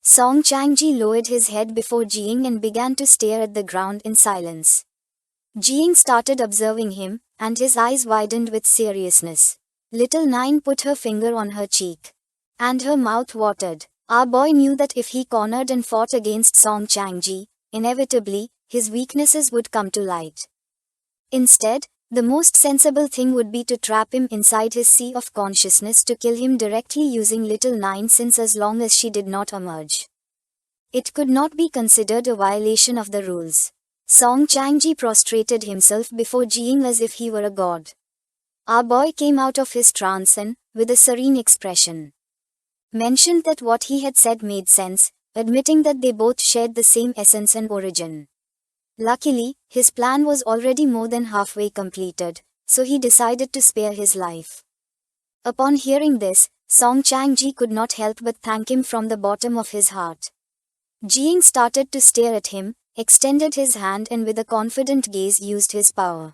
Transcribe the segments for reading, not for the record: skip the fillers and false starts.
Song Changji lowered his head before Jiying and began to stare at the ground in silence. Jiying started observing him, and his eyes widened with seriousness. Little Nine put her finger on her cheek. And her mouth watered. Our boy knew that if he cornered and fought against Song Changji, inevitably, his weaknesses would come to light. Instead, the most sensible thing would be to trap him inside his sea of consciousness to kill him directly using Little Nine, since as long as she did not emerge, it could not be considered a violation of the rules. Song Changji prostrated himself before Jiying as if he were a god. Our boy came out of his trance and, with a serene expression, mentioned that what he had said made sense, admitting that they both shared the same essence and origin. Luckily, his plan was already more than halfway completed, so he decided to spare his life. Upon hearing this, Song Changji could not help but thank him from the bottom of his heart. Jiying started to stare at him, extended his hand and with a confident gaze used his power.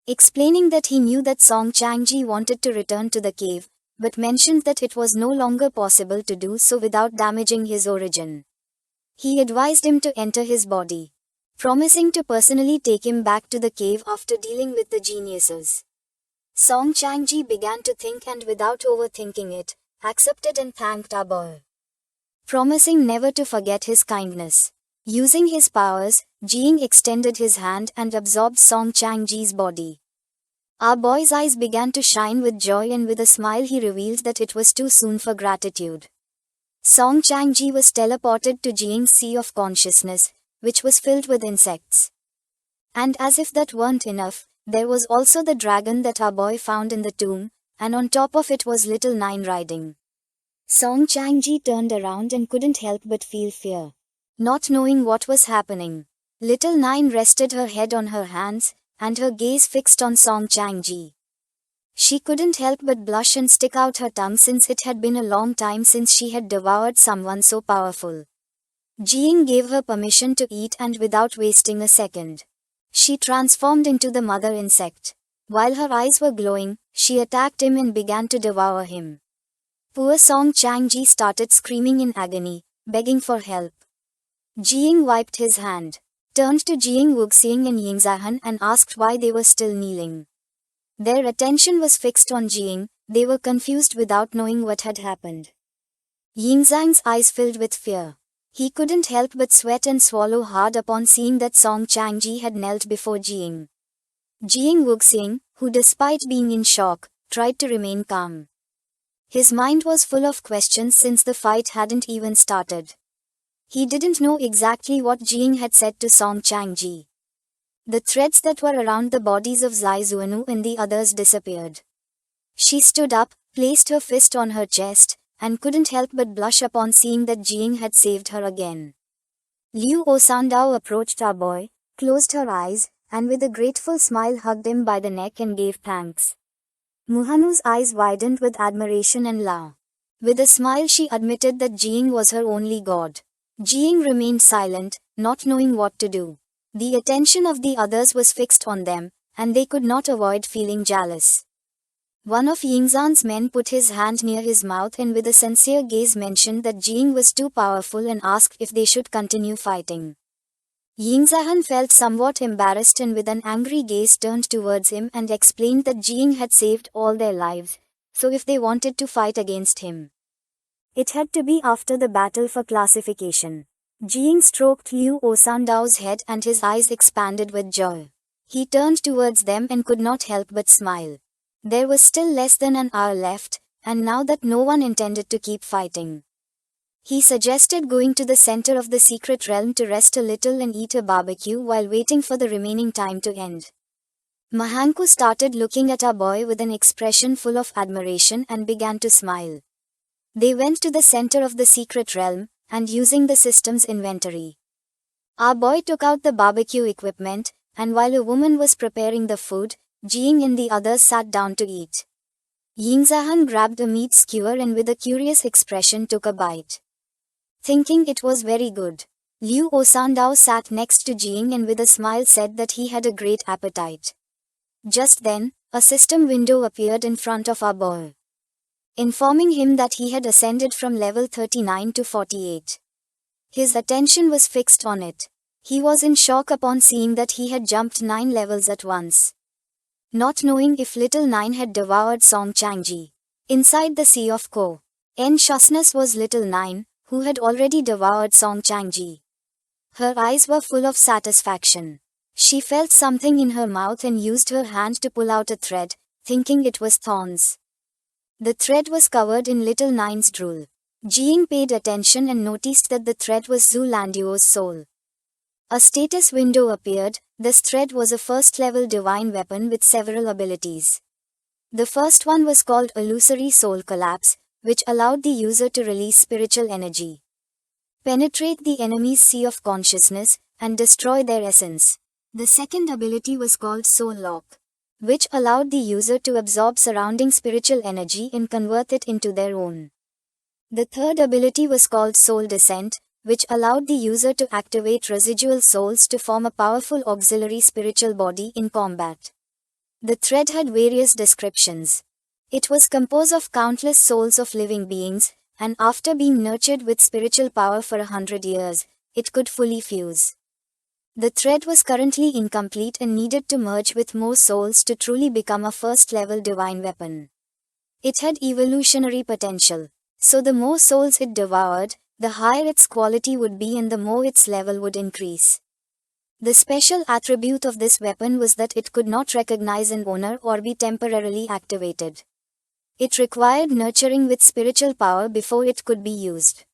Explaining that he knew that Song Changji wanted to return to the cave, but mentioned that it was no longer possible to do so without damaging his origin. He advised him to enter his body, promising to personally take him back to the cave after dealing with the geniuses. Song Changji began to think and without overthinking it, accepted and thanked our boy, promising never to forget his kindness. Using his powers, Jiying extended his hand and absorbed Song Changji's body. Our boy's eyes began to shine with joy, and with a smile he revealed that it was too soon for gratitude. Song Changji was teleported to Jiying's sea of consciousness, which was filled with insects. And as if that weren't enough, there was also the dragon that our boy found in the tomb, and on top of it was Little Nine riding. Song Changji turned around and couldn't help but feel fear, not knowing what was happening. Little Nine rested her head on her hands, and her gaze fixed on Song Changji. She couldn't help but blush and stick out her tongue, since it had been a long time since she had devoured someone so powerful. Jiying gave her permission to eat, and without wasting a second, she transformed into the mother insect. While her eyes were glowing, she attacked him and began to devour him. Poor Song Changji started screaming in agony, begging for help. Jiying wiped his hand, turned to Jiying Wuxing and Yingzhan and asked why they were still kneeling. Their attention was fixed on Jiying. They were confused without knowing what had happened. Yingzhang's eyes filled with fear. He couldn't help but sweat and swallow hard upon seeing that Song Changji had knelt before Jiying. Jiying Wuxing, who despite being in shock, tried to remain calm. His mind was full of questions since the fight hadn't even started. He didn't know exactly what Jiying had said to Song Changji. The threads that were around the bodies of Zai Zuanu and the others disappeared. She stood up, placed her fist on her chest, and couldn't help but blush upon seeing that Jiying had saved her again. Liu Osandao approached our boy, closed her eyes, and with a grateful smile hugged him by the neck and gave thanks. Muhanu's eyes widened with admiration and love. With a smile she admitted that Jiying was her only god. Jiying remained silent, not knowing what to do. The attention of the others was fixed on them, and they could not avoid feeling jealous. One of Yingzhan's men put his hand near his mouth and with a sincere gaze mentioned that Jiying was too powerful and asked if they should continue fighting. Yingzhan felt somewhat embarrassed and with an angry gaze turned towards him and explained that Jiying had saved all their lives, so if they wanted to fight against him, it had to be after the battle for classification. Jiying stroked Liu Osandao's head and his eyes expanded with joy. He turned towards them and could not help but smile. There was still less than an hour left, and now that no one intended to keep fighting, he suggested going to the center of the secret realm to rest a little and eat a barbecue while waiting for the remaining time to end. Mahanku started looking at our boy with an expression full of admiration and began to smile. They went to the center of the secret realm, and using the system's inventory, our boy took out the barbecue equipment, and while a woman was preparing the food, Jiying and the others sat down to eat. Yingzhan grabbed a meat skewer and with a curious expression took a bite, thinking it was very good. Liu Osandao sat next to Jiying and with a smile said that he had a great appetite. Just then, a system window appeared in front of our boy, informing him that he had ascended from level 39 to 48. His attention was fixed on it. He was in shock upon seeing that he had jumped 9 levels at once. Not knowing if Little Nine had devoured Song Changji. Inside the Sea of Consciousness was Little Nine, who had already devoured Song Changji. Her eyes were full of satisfaction. She felt something in her mouth and used her hand to pull out a thread, thinking it was thorns. The thread was covered in Little Nine's drool. Jing paid attention and noticed that the thread was Zhu Landuo's soul. A status window appeared. This thread was a first-level divine weapon with several abilities. The first one was called Illusory Soul Collapse, which allowed the user to release spiritual energy, penetrate the enemy's sea of consciousness, and destroy their essence. The second ability was called Soul Lock, which allowed the user to absorb surrounding spiritual energy and convert it into their own. The third ability was called Soul Descent, which allowed the user to activate residual souls to form a powerful auxiliary spiritual body in combat. The thread had various descriptions. It was composed of countless souls of living beings, and after being nurtured with spiritual power for 100 years, it could fully fuse. The thread was currently incomplete and needed to merge with more souls to truly become a first-level divine weapon. It had evolutionary potential, so the more souls it devoured, the higher its quality would be and the more its level would increase. The special attribute of this weapon was that it could not recognize an owner or be temporarily activated. It required nurturing with spiritual power before it could be used.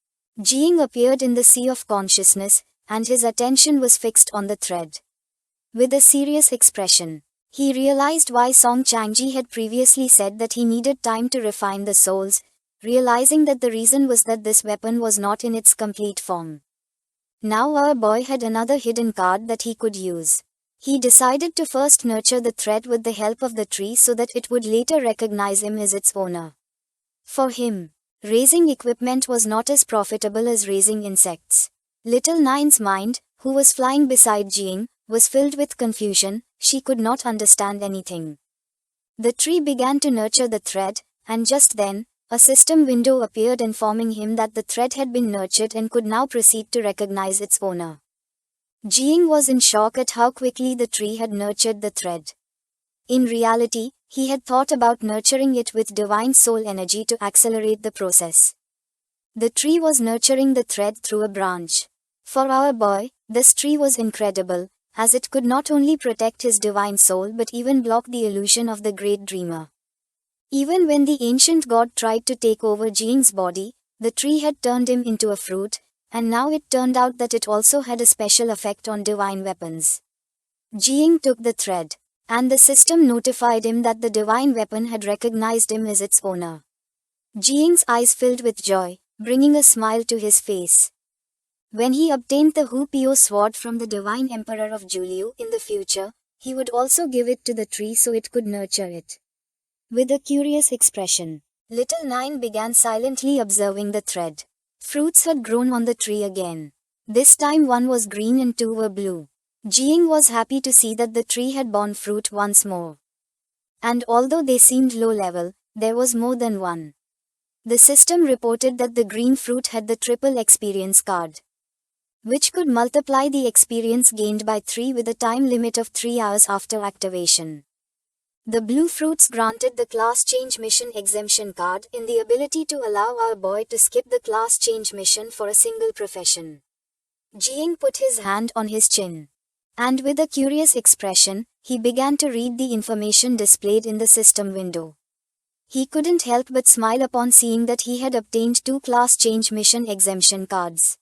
Jing appeared in the Sea of Consciousness, and his attention was fixed on the thread. With a serious expression, he realized why Song Changji had previously said that he needed time to refine the souls, realizing that the reason was that this weapon was not in its complete form. Now our boy had another hidden card that he could use. He decided to first nurture the thread with the help of the tree so that it would later recognize him as its owner. For him, raising equipment was not as profitable as raising insects. Little Nine's mind, who was flying beside Jing, was filled with confusion. She could not understand anything. The tree began to nurture the thread, and just then, a system window appeared informing him that the thread had been nurtured and could now proceed to recognize its owner. Jing was in shock at how quickly the tree had nurtured the thread. In reality, he had thought about nurturing it with divine soul energy to accelerate the process. The tree was nurturing the thread through a branch. For our boy, this tree was incredible, as it could not only protect his divine soul but even block the illusion of the great dreamer. Even when the ancient god tried to take over Jing's body, the tree had turned him into a fruit, and now it turned out that it also had a special effect on divine weapons. Jing took the thread, and the system notified him that the divine weapon had recognized him as its owner. Jing's eyes filled with joy, bringing a smile to his face. When he obtained the Hu Pio sword from the divine emperor of Juliu in the future, he would also give it to the tree so it could nurture it. With a curious expression, Little Nine began silently observing the thread. Fruits had grown on the tree again. This time one was green and two were blue. Jing was happy to see that the tree had borne fruit once more. And although they seemed low level, there was more than one. The system reported that the green fruit had the triple experience card, which could multiply the experience gained by 3 with a time limit of 3 hours after activation. The blue fruits granted the class change mission exemption card in the ability to allow our boy to skip the class change mission for a single profession. Jing put his hand on his chin, and with a curious expression, he began to read the information displayed in the system window. He couldn't help but smile upon seeing that he had obtained 2 class change mission exemption cards.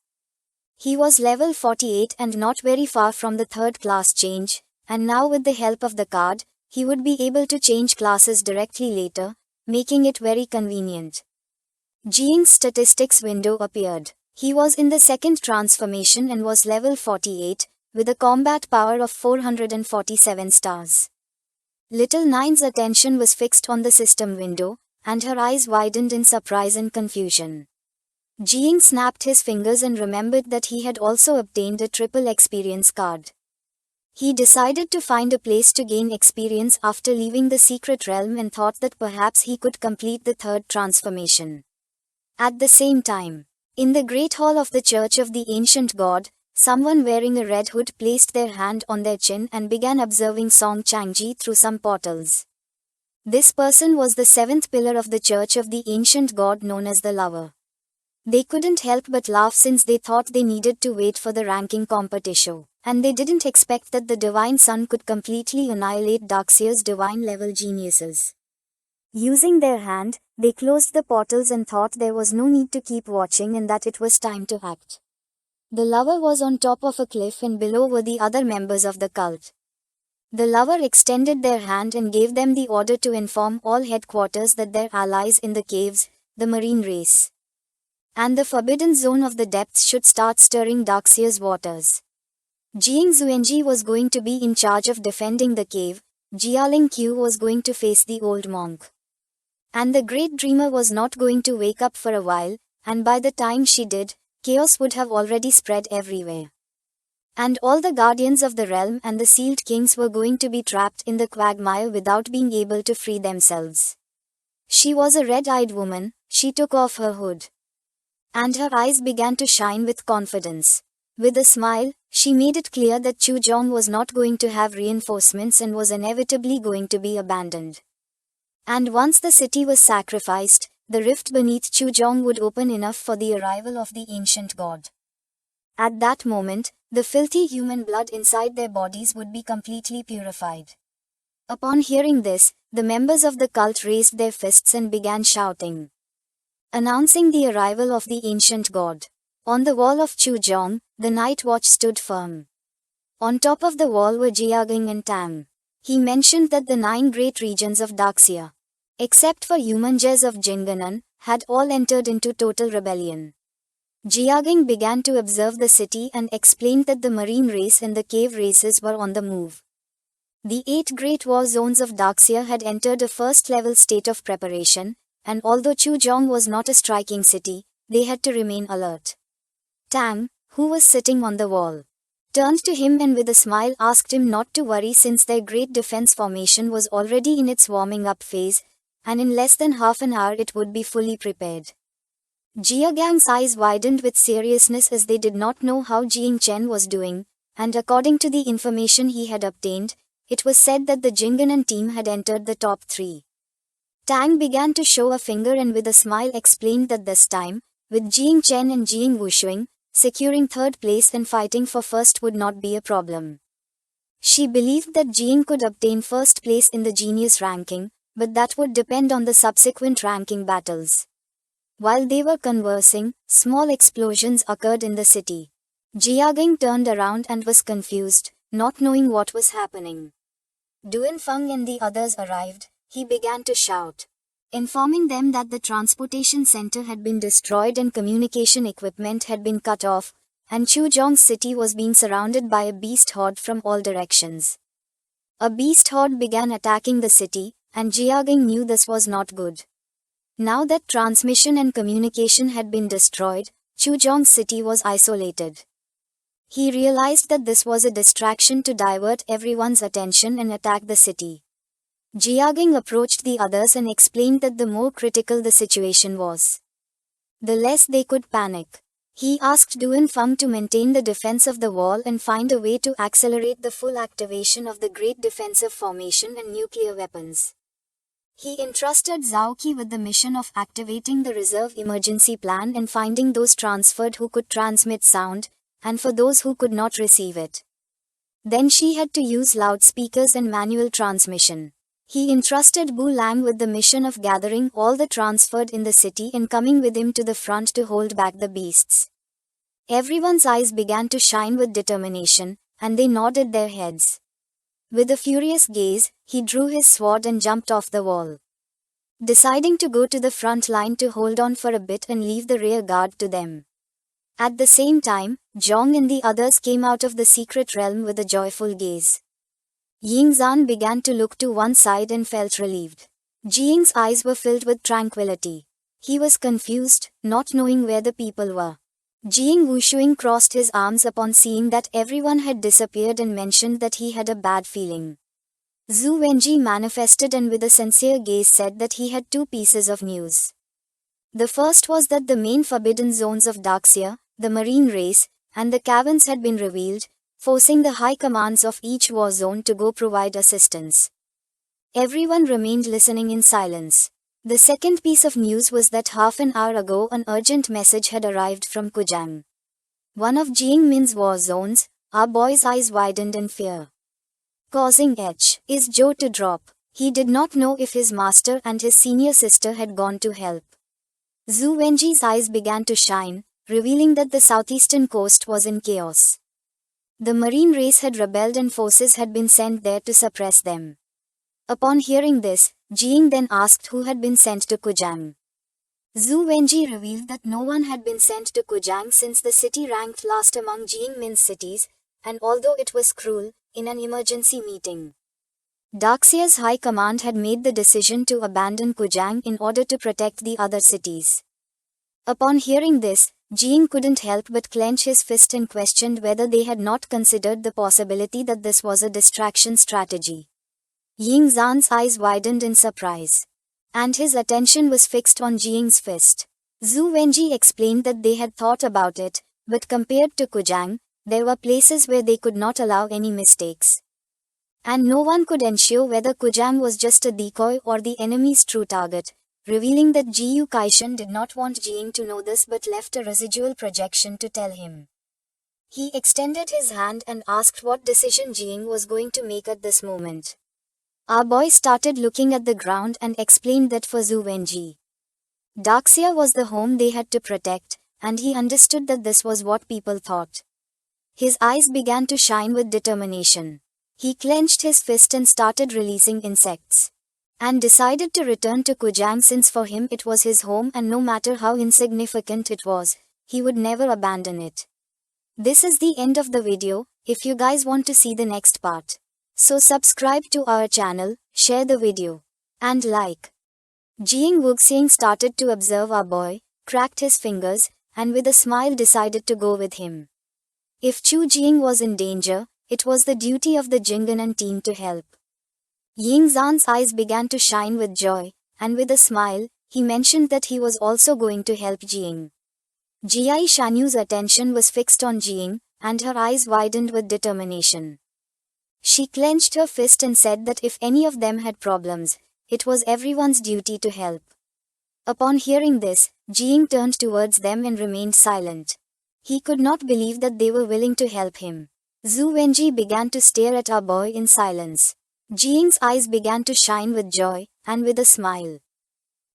He was level 48 and not very far from the 3rd class change, and now with the help of the card, he would be able to change classes directly later, making it very convenient. Jing's statistics window appeared. He was in the 2nd transformation and was level 48, with a combat power of 447 stars. Little Nine's attention was fixed on the system window, and her eyes widened in surprise and confusion. Jing snapped his fingers and remembered that he had also obtained a triple experience card. He decided to find a place to gain experience after leaving the secret realm and thought that perhaps he could complete the 3rd transformation. At the same time, In the great hall of the Church of the Ancient God, someone wearing a red hood placed their hand on their chin and began observing Song Changji through some portals. This person was the seventh pillar of the Church of the Ancient God known as the Lover. They couldn't help but laugh since they thought they needed to wait for the ranking competition, and they didn't expect that the Divine Sun could completely annihilate Darkseer's divine-level geniuses. Using their hand, they closed the portals and thought there was no need to keep watching and that it was time to act. The Lover was on top of a cliff and below were the other members of the cult. The Lover extended their hand and gave them the order to inform all headquarters that their allies in the caves, the marine race, and the forbidden zone of the depths should start stirring Darkseer's waters. Jiang Zuenji was going to be in charge of defending the cave, Jialing Qiu was going to face the old monk. And the great dreamer was not going to wake up for a while, and by the time she did, chaos would have already spread everywhere. And all the guardians of the realm and the sealed kings were going to be trapped in the quagmire without being able to free themselves. She was a red-eyed woman. She took off her hood, and her eyes began to shine with confidence. With a smile, she made it clear that Chuzhong was not going to have reinforcements and was inevitably going to be abandoned. And once the city was sacrificed, the rift beneath Chuzhong would open enough for the arrival of the ancient god. At that moment, the filthy human blood inside their bodies would be completely purified. Upon hearing this, the members of the cult raised their fists and began shouting, announcing the arrival of the ancient god. On the wall of Chuzhong, the night watch stood firm. On top of the wall were Jiaging and Tang. He mentioned that the 9 great regions of Darkseer, except for Humanges of Jinganan, had all entered into total rebellion. Jiaging began to observe the city and explained that the marine race and the cave races were on the move. The 8 great war zones of Darkseer had entered a first-level state of preparation, and although Chuzhong was not a striking city, they had to remain alert. Tang, who was sitting on the wall, turned to him and with a smile asked him not to worry since their great defense formation was already in its warming-up phase, and in less than half an hour it would be fully prepared. Jiagang's eyes widened with seriousness as they did not know how Jing Chen was doing, and according to the information he had obtained, it was said that the Jinganan team had entered the top 3. Tang began to show a finger and with a smile explained that this time, with Jing Chen and Jing Wushuing, securing 3rd place and fighting for first would not be a problem. She believed that Jing could obtain 1st place in the genius ranking, but that would depend on the subsequent ranking battles. While they were conversing, small explosions occurred in the city. Jiaging turned around and was confused, not knowing what was happening. Duan Feng and the others arrived. He began to shout, informing them that the transportation center had been destroyed and communication equipment had been cut off, and Chuzhong's city was being surrounded by a beast horde from all directions. A beast horde began attacking the city, and Jiaging knew this was not good. Now that transmission and communication had been destroyed, Chuzhong's city was isolated. He realized that this was a distraction to divert everyone's attention and attack the city. Jiaging approached the others and explained that the more critical the situation was, the less they could panic. He asked Duan Feng to maintain the defense of the wall and find a way to accelerate the full activation of the Great Defensive Formation and nuclear weapons. He entrusted Zhao Qi with the mission of activating the reserve emergency plan and finding those transferred who could transmit sound, and for those who could not receive it. Then she had to use loudspeakers and manual transmission. He entrusted Bu Lang with the mission of gathering all the transferred in the city and coming with him to the front to hold back the beasts. Everyone's eyes began to shine with determination, and they nodded their heads. With a furious gaze, he drew his sword and jumped off the wall, deciding to go to the front line to hold on for a bit and leave the rear guard to them. At the same time, Zhong and the others came out of the secret realm with a joyful gaze. Ying Zan began to look to one side and felt relieved. Jing's eyes were filled with tranquility. He was confused, not knowing where the people were. Jing Wushuing crossed his arms upon seeing that everyone had disappeared and mentioned that he had a bad feeling. Zhu Wenji manifested and with a sincere gaze said that he had 2 pieces of news. The first was that the main forbidden zones of Daxia, the marine race, and the caverns had been revealed, forcing the high commands of each war zone to go provide assistance. Everyone remained listening in silence. The second piece of news was that half an hour ago an urgent message had arrived from Kujang, one of Jiang Min's war zones. Our boy's eyes widened in fear, causing his jaw to drop. He did not know if his master and his senior sister had gone to help. Zhu Wenji's eyes began to shine, revealing that the southeastern coast was in chaos. The marine race had rebelled and forces had been sent there to suppress them. Upon hearing this, Jiang then asked who had been sent to Kujang. Zhu Wenji revealed that no one had been sent to Kujang since the city ranked last among Jiang Min's cities, and although it was cruel, in an emergency meeting, Daxia's high command had made the decision to abandon Kujang in order to protect the other cities. Upon hearing this, Jiang couldn't help but clench his fist and questioned whether they had not considered the possibility that this was a distraction strategy. Ying Zan's eyes widened in surprise, and his attention was fixed on Jiang's fist. Zhu Wenji explained that they had thought about it, but compared to Kujang, there were places where they could not allow any mistakes. And no one could ensure whether Kujang was just a decoy or the enemy's true target, revealing that Jiu Kaishan did not want Jiang to know this but left a residual projection to tell him. He extended his hand and asked what decision Jiang was going to make at this moment. Our boy started looking at the ground and explained that for Zhu Wenji, Daxia was the home they had to protect, and he understood that this was what people thought. His eyes began to shine with determination. He clenched his fist and started releasing insects, and decided to return to Kujang since for him it was his home and no matter how insignificant it was, he would never abandon it. This is the end of the video. If you guys want to see the next part, so subscribe to our channel, share the video, and like. Jiang Wuxiang started to observe our boy, cracked his fingers, and with a smile decided to go with him. If Chu Jiang was in danger, it was the duty of the Jinganan team to help. Ying Zan's eyes began to shine with joy, and with a smile, he mentioned that he was also going to help Jiang. Jia Shanyu's attention was fixed on Jiang, and her eyes widened with determination. She clenched her fist and said that if any of them had problems, it was everyone's duty to help. Upon hearing this, Jiang turned towards them and remained silent. He could not believe that they were willing to help him. Zhu Wenji began to stare at our boy in silence. Jiang's eyes began to shine with joy, and with a smile,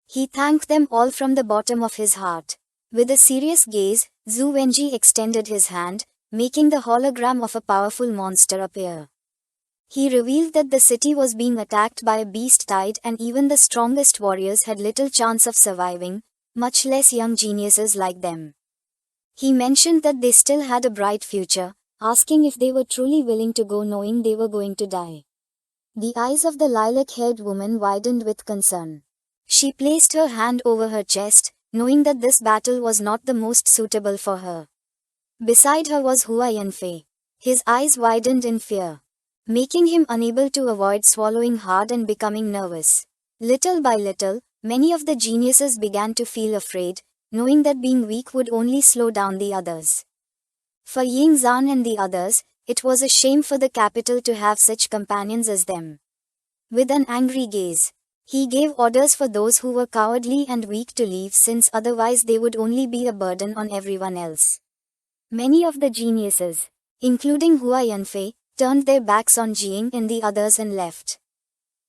he thanked them all from the bottom of his heart. With a serious gaze, Zhu Wenji extended his hand, making the hologram of a powerful monster appear. He revealed that the city was being attacked by a beast tide and even the strongest warriors had little chance of surviving, much less young geniuses like them. He mentioned that they still had a bright future, asking if they were truly willing to go knowing they were going to die. The eyes of the lilac-haired woman widened with concern. She placed her hand over her chest, knowing that this battle was not the most suitable for her. Beside her was Hua Yanfei. His eyes widened in fear, making him unable to avoid swallowing hard and becoming nervous. Little by little, many of the geniuses began to feel afraid, knowing that being weak would only slow down the others. For Ying Zan and the others, it was a shame for the capital to have such companions as them. With an angry gaze, he gave orders for those who were cowardly and weak to leave since otherwise they would only be a burden on everyone else. Many of the geniuses, including Hua Yanfei, turned their backs on Jiang and the others and left.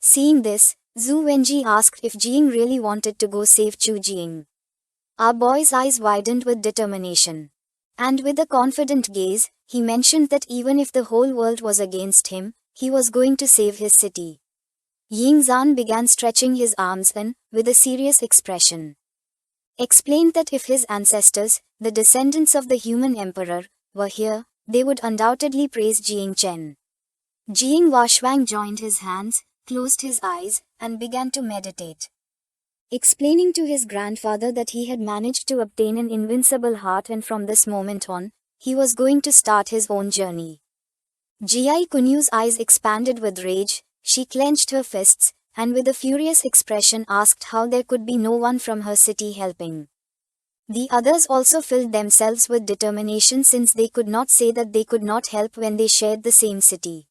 Seeing this, Zhu Wenji asked if Jiang really wanted to go save Chu Jiang. Our boy's eyes widened with determination, and with a confident gaze, he mentioned that even if the whole world was against him, he was going to save his city. Ying Zan began stretching his arms and, with a serious expression, explained that if his ancestors, the descendants of the human emperor, were here, they would undoubtedly praise Jiang Chen. Jiang Washuang joined his hands, closed his eyes, and began to meditate, explaining to his grandfather that he had managed to obtain an invincible heart and from this moment on, he was going to start his own journey. Jia Kunyu's eyes expanded with rage, she clenched her fists, and with a furious expression asked how there could be no one from her city helping. The others also filled themselves with determination since they could not say that they could not help when they shared the same city.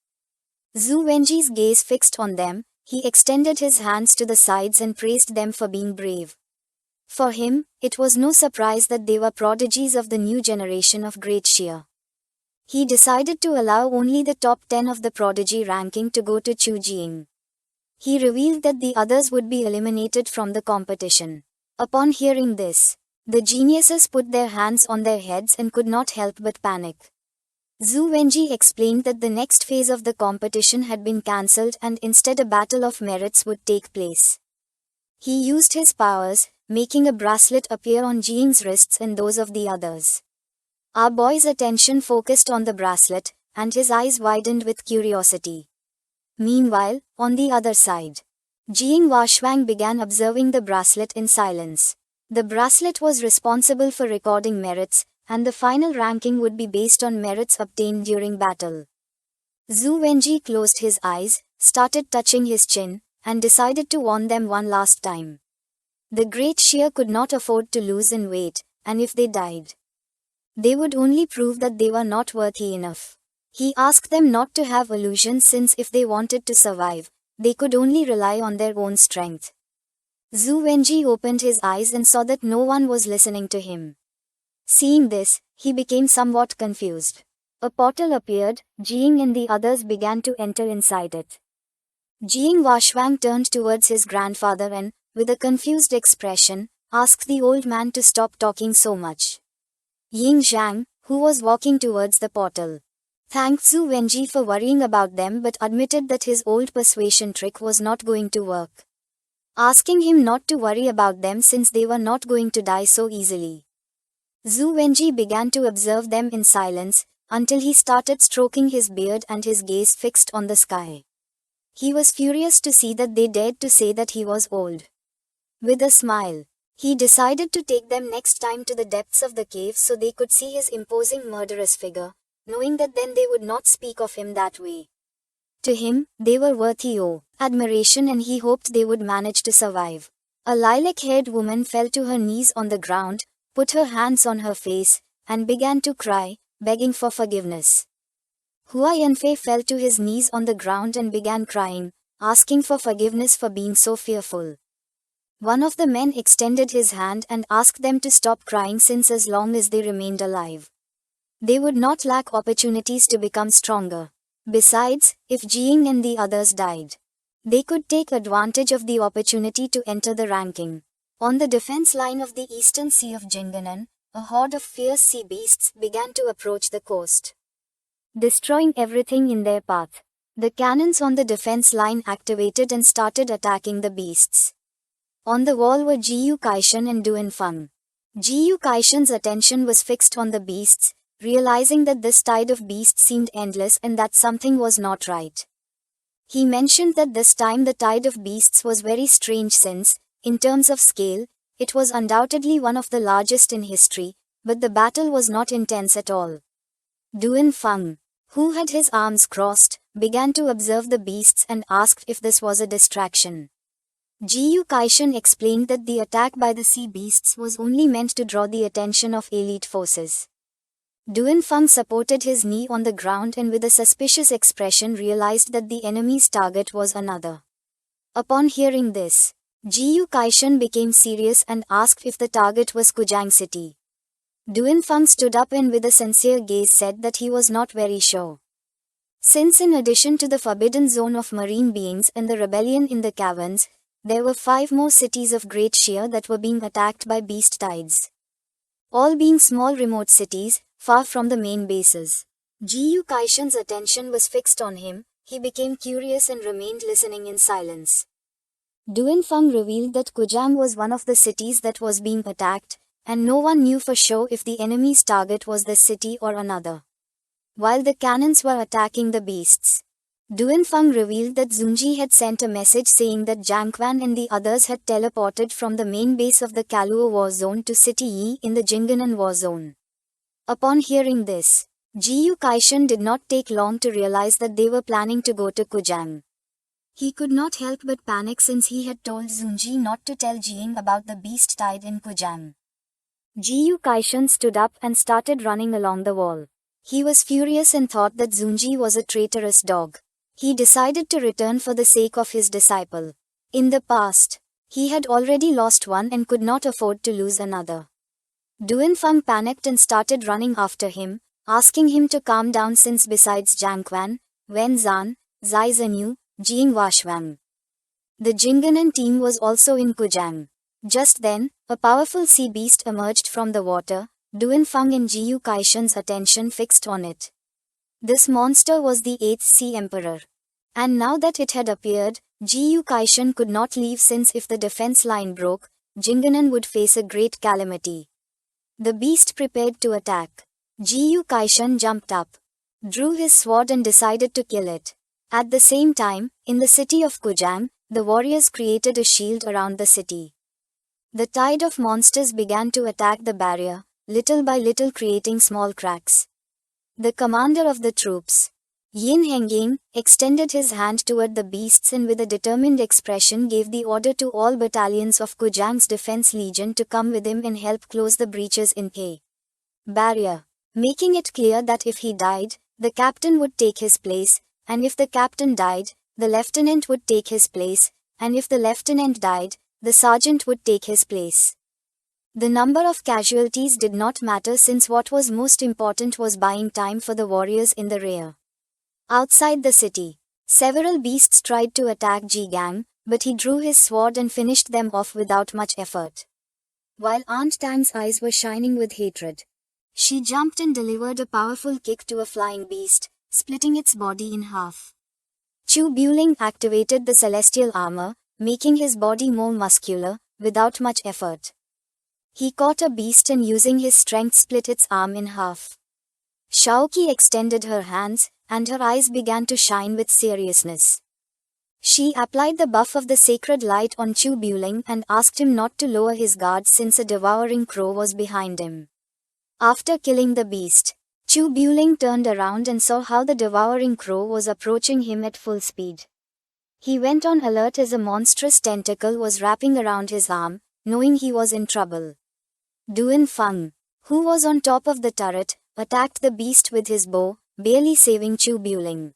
Zhu Wenji's gaze fixed on them, he extended his hands to the sides and praised them for being brave. For him, it was no surprise that they were prodigies of the new generation of Great Xia. He decided to allow only the top 10 of the prodigy ranking to go to Chu Jing. He revealed that the others would be eliminated from the competition. Upon hearing this, the geniuses put their hands on their heads and could not help but panic. Zhu Wenji explained that the next phase of the competition had been cancelled and instead a battle of merits would take place. He used his powers, making a bracelet appear on Jing's wrists and those of the others. Our boy's attention focused on the bracelet, and his eyes widened with curiosity. Meanwhile, on the other side, Jing Washuang began observing the bracelet in silence. The bracelet was responsible for recording merits, and the final ranking would be based on merits obtained during battle. Zhu Wenji closed his eyes, started touching his chin, and decided to warn them one last time. The Great Xia could not afford to lose in weight, and if they died, they would only prove that they were not worthy enough. He asked them not to have illusions since if they wanted to survive, they could only rely on their own strength. Zhu Wenji opened his eyes and saw that no one was listening to him. Seeing this, he became somewhat confused. A portal appeared, Jing and the others began to enter inside it. Jing Washuang turned towards his grandfather and, with a confused expression, asked the old man to stop talking so much. Ying Zhang, who was walking towards the portal, thanked Zhu Wenji for worrying about them but admitted that his old persuasion trick was not going to work, asking him not to worry about them since they were not going to die so easily. Zhu Wenji began to observe them in silence, until he started stroking his beard and his gaze fixed on the sky. He was furious to see that they dared to say that he was old. With a smile, he decided to take them next time to the depths of the cave so they could see his imposing murderous figure, knowing that then they would not speak of him that way. To him, they were worthy of admiration and he hoped they would manage to survive. A lilac-haired woman fell to her knees on the ground, put her hands on her face, and began to cry, begging for forgiveness. Hua Yanfei fell to his knees on the ground and began crying, asking for forgiveness for being so fearful. One of the men extended his hand and asked them to stop crying since as long as they remained alive, they would not lack opportunities to become stronger. Besides, if Jing and the others died, they could take advantage of the opportunity to enter the ranking. On the defense line of the eastern sea of Jinganan, a horde of fierce sea beasts began to approach the coast, destroying everything in their path. The cannons on the defense line activated and started attacking the beasts. On the wall were Jiyu Kaishan and Duanfeng. Jiyu Kaishan's attention was fixed on the beasts, realizing that this tide of beasts seemed endless and that something was not right. He mentioned that this time the tide of beasts was very strange since, in terms of scale, it was undoubtedly one of the largest in history, but the battle was not intense at all. Duanfeng, who had his arms crossed, began to observe the beasts and asked if this was a distraction. Jiyu Kaishan explained that the attack by the sea beasts was only meant to draw the attention of elite forces. Duanfeng supported his knee on the ground and with a suspicious expression realized that the enemy's target was another. Upon hearing this, Jiyu Kaishan became serious and asked if the target was Kujiang city. Duanfeng stood up and with a sincere gaze said that he was not very sure. Since in addition to the forbidden zone of marine beings and the rebellion in the caverns, there were 5 more cities of Great Xia that were being attacked by beast tides, all being small remote cities, far from the main bases. Jiyu Kaishan's attention was fixed on him, he became curious and remained listening in silence. Duanfeng revealed that Kujiang was one of the cities that was being attacked, and no one knew for sure if the enemy's target was this city or another. While the cannons were attacking the beasts, Duanfeng revealed that Zunji had sent a message saying that Jiang Quan and the others had teleported from the main base of the Kaluo war zone to City Yi in the Jinganan war zone. Upon hearing this, Jiyu Kaishan did not take long to realize that they were planning to go to Kujiang. He could not help but panic since he had told Zunji not to tell Jing about the beast tied in Kujang. Jiyu Kaishan stood up and started running along the wall. He was furious and thought that Zunji was a traitorous dog. He decided to return for the sake of his disciple. In the past, he had already lost one and could not afford to lose another. Duanfang panicked and started running after him, asking him to calm down since besides Jiang Quan, Wen Zan, Zai Zhenyu, Jing Washwang, the Jinganan team was also in Kujang. Just then, a powerful sea beast emerged from the water, Duanfang and Jiyu Kaishan's attention fixed on it. This monster was the 8th Sea Emperor. And now that it had appeared, Jiyu Kaishan could not leave since if the defense line broke, Jinganan would face a great calamity. The beast prepared to attack. Jiyu Kaishan jumped up, drew his sword and decided to kill it. At the same time, in the city of Kujang, the warriors created a shield around the city. The tide of monsters began to attack the barrier, little by little creating small cracks. The commander of the troops, Yin Hengying, extended his hand toward the beasts and with a determined expression gave the order to all battalions of Kujang's defense legion to come with him and help close the breaches in K barrier, making it clear that if he died, the captain would take his place, and if the captain died, the lieutenant would take his place, and if the lieutenant died, the sergeant would take his place. The number of casualties did not matter since what was most important was buying time for the warriors in the rear. Outside the city, several beasts tried to attack Ji Gang, but he drew his sword and finished them off without much effort. While Aunt Tang's eyes were shining with hatred, she jumped and delivered a powerful kick to a flying beast, splitting its body in half. Chu Buling activated the celestial armor, making his body more muscular, without much effort. He caught a beast and using his strength split its arm in half. Shaoqi extended her hands, and her eyes began to shine with seriousness. She applied the buff of the sacred light on Chu Buling and asked him not to lower his guard since a devouring crow was behind him. After killing the beast, Chu Buling turned around and saw how the devouring crow was approaching him at full speed. He went on alert as a monstrous tentacle was wrapping around his arm, knowing he was in trouble. Duanfang, who was on top of the turret, attacked the beast with his bow, barely saving Chu Buling.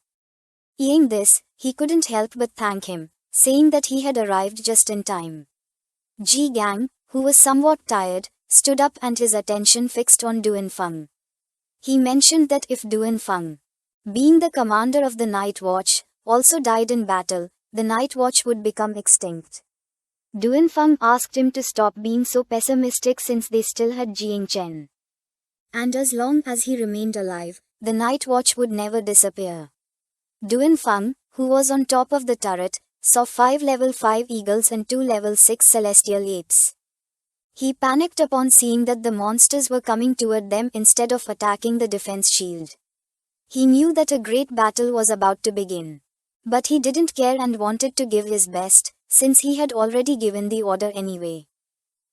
Seeing this, he couldn't help but thank him, saying that he had arrived just in time. Ji Gang, who was somewhat tired, stood up and his attention fixed on Duanfang. He mentioned that if Duanfang, being the commander of the night watch, also died in battle, the night watch would become extinct. Duanfang asked him to stop being so pessimistic since they still had Jiang Chen. And as long as he remained alive, the night watch would never disappear. Duanfang, who was on top of the turret, saw 5 level 5 eagles and 2 level 6 celestial apes. He panicked upon seeing that the monsters were coming toward them instead of attacking the defense shield. He knew that a great battle was about to begin. But he didn't care and wanted to give his best, since he had already given the order anyway.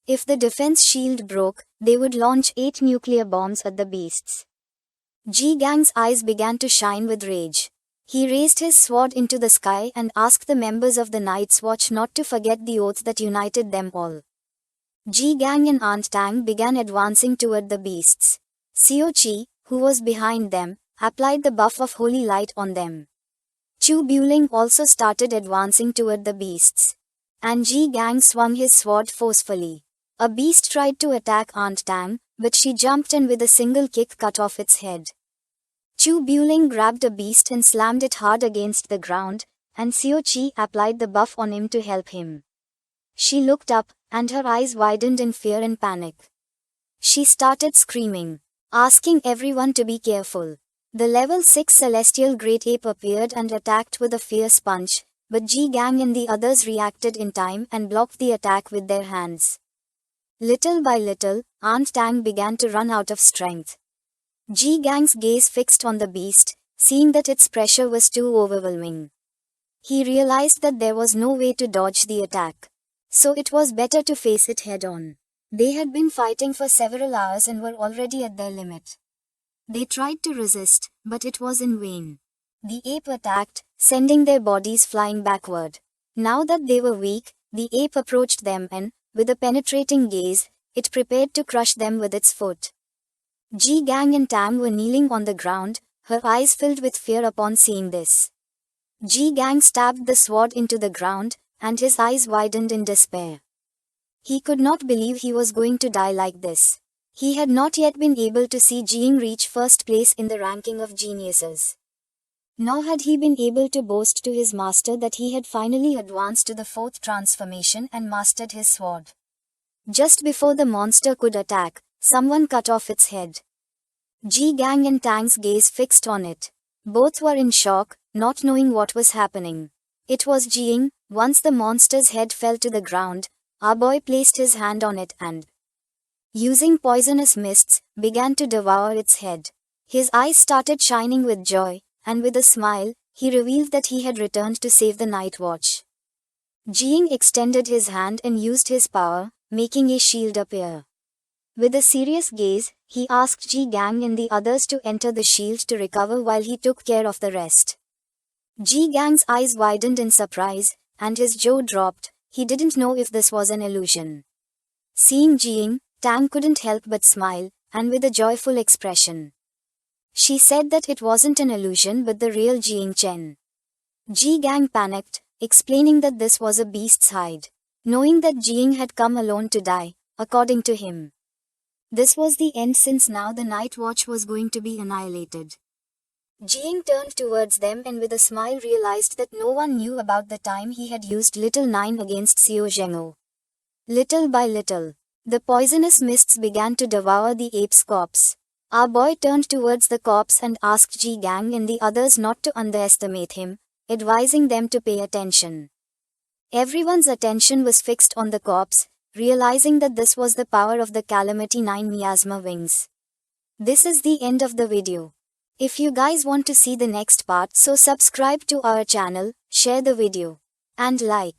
If the defense shield broke, they would launch 8 nuclear bombs at the beasts. Ji Gang's eyes began to shine with rage. He raised his sword into the sky and asked the members of the Night's Watch not to forget the oath that united them all. Ji Gang and Aunt Tang began advancing toward the beasts. Xiao Qi, who was behind them, applied the buff of holy light on them. Chu Buling also started advancing toward the beasts. And Ji Gang swung his sword forcefully. A beast tried to attack Aunt Tang, but she jumped and with a single kick cut off its head. Chu Buling grabbed a beast and slammed it hard against the ground, and Xiao Qi applied the buff on him to help him. She looked up, and her eyes widened in fear and panic. She started screaming, asking everyone to be careful. The level 6 celestial great ape appeared and attacked with a fierce punch, but Ji Gang and the others reacted in time and blocked the attack with their hands. Little by little, Aunt Tang began to run out of strength. Ji Gang's gaze fixed on the beast, seeing that its pressure was too overwhelming. He realized that there was no way to dodge the attack. So it was better to face it head-on. They had been fighting for several hours and were already at their limit. They tried to resist, but it was in vain. The ape attacked, sending their bodies flying backward. Now that they were weak, the ape approached them and, with a penetrating gaze, it prepared to crush them with its foot. Ji Gang and Tang were kneeling on the ground, her eyes filled with fear upon seeing this. Ji Gang stabbed the sword into the ground, and his eyes widened in despair. He could not believe he was going to die like this. He had not yet been able to see Jing reach first place in the ranking of geniuses. Nor had he been able to boast to his master that he had finally advanced to the fourth transformation and mastered his sword. Just before the monster could attack, someone cut off its head. Ji Gang and Tang's gaze fixed on it. Both were in shock, not knowing what was happening. It was Jing. Once the monster's head fell to the ground, our boy placed his hand on it and, using poisonous mists, began to devour its head. His eyes started shining with joy, and with a smile, he revealed that he had returned to save the night watch. Jing extended his hand and used his power, making a shield appear. With a serious gaze, he asked Ji Gang and the others to enter the shield to recover while he took care of the rest. Ji Gang's eyes widened in surprise, and his jaw dropped. He didn't know if this was an illusion. Seeing Jing, Tang couldn't help but smile, and with a joyful expression. She said that it wasn't an illusion but the real Jing Chen. Ji Gang panicked, explaining that this was a beast's hide. Knowing that Jing had come alone to die, according to him. This was the end, since now the night watch was going to be annihilated. Jing turned towards them and with a smile realized that no one knew about the time he had used Little 9 against Xiao Zhengou. Little by little, the poisonous mists began to devour the ape's corpse. Our boy turned towards the corpse and asked Ji Gang and the others not to underestimate him, advising them to pay attention. Everyone's attention was fixed on the corpse, realizing that this was the power of the Calamity 9 miasma wings. This is the end of the video. If you guys want to see the next part, so subscribe to our channel, share the video, and like.